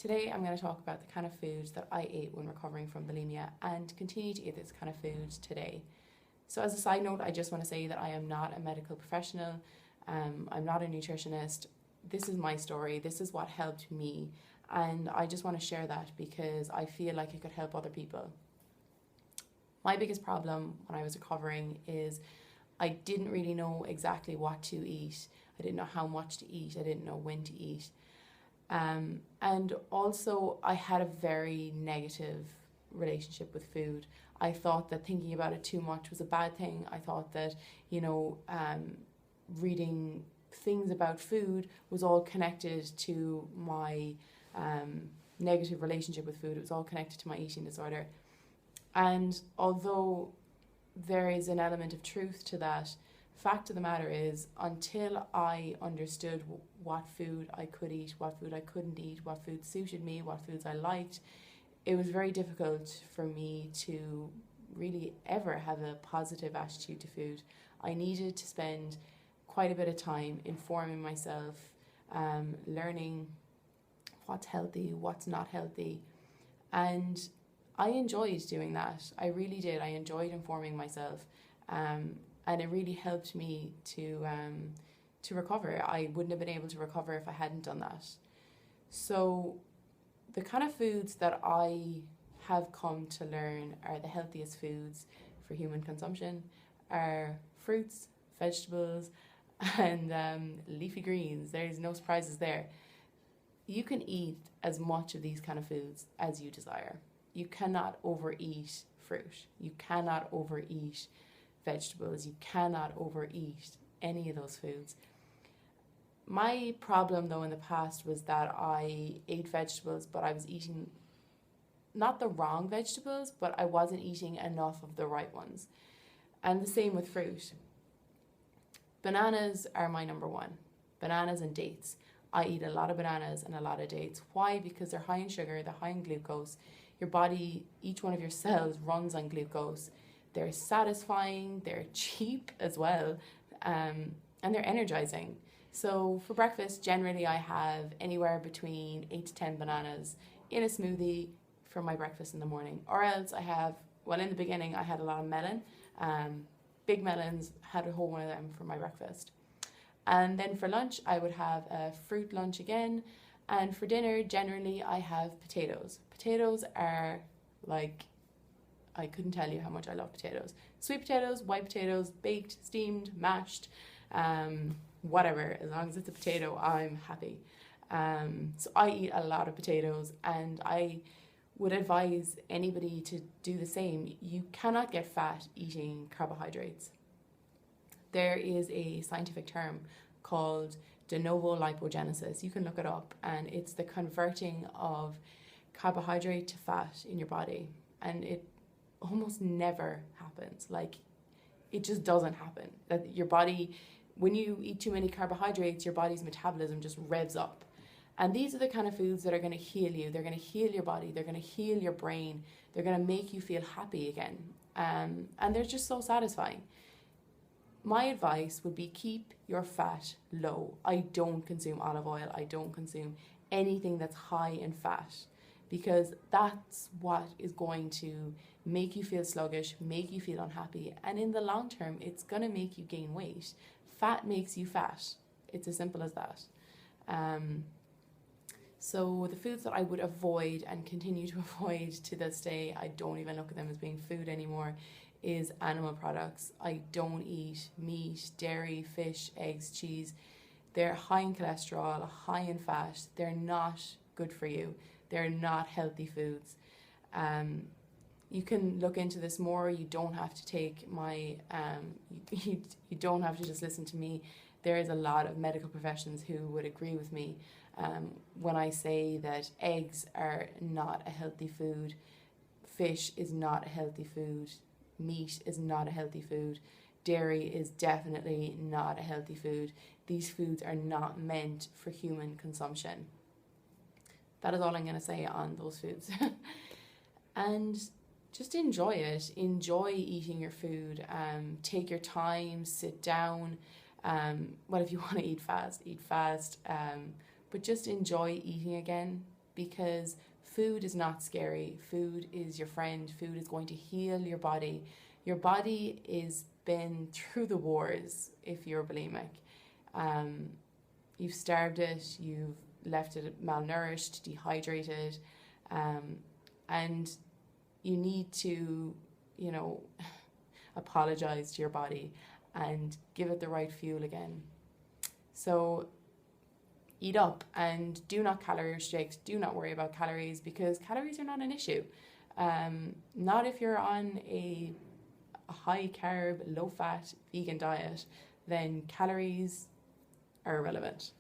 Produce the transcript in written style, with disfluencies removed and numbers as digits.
Today I'm going to talk about the kind of foods that I ate when recovering from bulimia and continue to eat this kind of food today. So as a side note, I just want to say that I am not a medical professional. I'm not a nutritionist. This is my story. This is what helped me. And I just want to share that because I feel like it could help other people. My biggest problem when I was recovering is I didn't really know exactly what to eat. I didn't know how much to eat. I didn't know when to eat. And also I had a very negative relationship with food. I thought that thinking about it too much was a bad thing. I thought that, reading things about food was all connected to my negative relationship with food. It was all connected to my eating disorder. And although there is an element of truth to that, fact of the matter is, until I understood what food I could eat, what food I couldn't eat, what food suited me, what foods I liked, it was very difficult for me to really ever have a positive attitude to food. I needed to spend quite a bit of time informing myself, learning what's healthy, what's not healthy. And I enjoyed doing that. I really did. I enjoyed informing myself. And it really helped me to recover. I wouldn't have been able to recover if I hadn't done that. So the kind of foods that I have come to learn are the healthiest foods for human consumption are fruits, vegetables, and leafy greens. There's no surprises there. You can eat as much of these kind of foods as you desire. You cannot overeat fruit. You cannot overeat vegetables. You cannot overeat any of those foods. My problem though in the past was that I ate vegetables, but I was eating not the wrong vegetables, but I wasn't eating enough of the right ones. And the same with fruit. Bananas are my number one. Bananas and dates. I eat a lot of bananas and a lot of dates. Why? Because they're high in sugar, they're high in glucose. Your body, each one of your cells runs on glucose. They're satisfying, they're cheap as well, and they're energizing. So for breakfast, generally I have anywhere between 8 to 10 bananas in a smoothie for my breakfast in the morning. Or else I have, well, in the beginning I had a lot of melon, big melons, had a whole one of them for my breakfast. And then for lunch, I would have a fruit lunch again. And for dinner, generally I have potatoes. Potatoes are like, I couldn't tell you how much I love potatoes. Sweet potatoes, white potatoes, baked, steamed, mashed, whatever. As long as it's a potato, I'm happy. So I eat a lot of potatoes, and I would advise anybody to do the same. You cannot get fat eating carbohydrates. There is a scientific term called de novo lipogenesis. You can look it up, and it's the converting of carbohydrate to fat in your body. And it almost never happens. Like, it just doesn't happen. That your body, when you eat too many carbohydrates, your body's metabolism just revs up. And these are the kind of foods that are going to heal you. They're going to heal your body. They're going to heal your brain. They're going to make you feel happy again. And they're just so satisfying. My advice would be keep your fat low. I don't consume olive oil. I don't consume anything that's high in fat, because that's what is going to make you feel sluggish, make you feel unhappy, and in the long term, it's going to make you gain weight. Fat makes you fat. It's as simple as that. So the foods that I would avoid and continue to avoid to this day, I don't even look at them as being food anymore, is animal products. I don't eat meat, dairy, fish, eggs, cheese. They're high in cholesterol, high in fat. They're not good for you. They're not healthy foods. You can look into this more. You don't have to take my, you don't have to just listen to me. There is a lot of medical professions who would agree with me when I say that eggs are not a healthy food, fish is not a healthy food, meat is not a healthy food, dairy is definitely not a healthy food. These foods are not meant for human consumption. That is all I'm going to say on those foods. And just enjoy it. Enjoy eating your food. Take your time, sit down. Well, if you want to eat fast, eat fast. But just enjoy eating again. because food is not scary. Food is your friend. Food is going to heal your body. Your body is been through the wars if you're bulimic. You've starved it, you've left it malnourished, dehydrated, and you need to, apologize to your body and give it the right fuel again. So eat up and do not calorie restrict. Do not worry about calories, because calories are not an issue. Not if you're on a high carb, low fat vegan diet, then calories are irrelevant.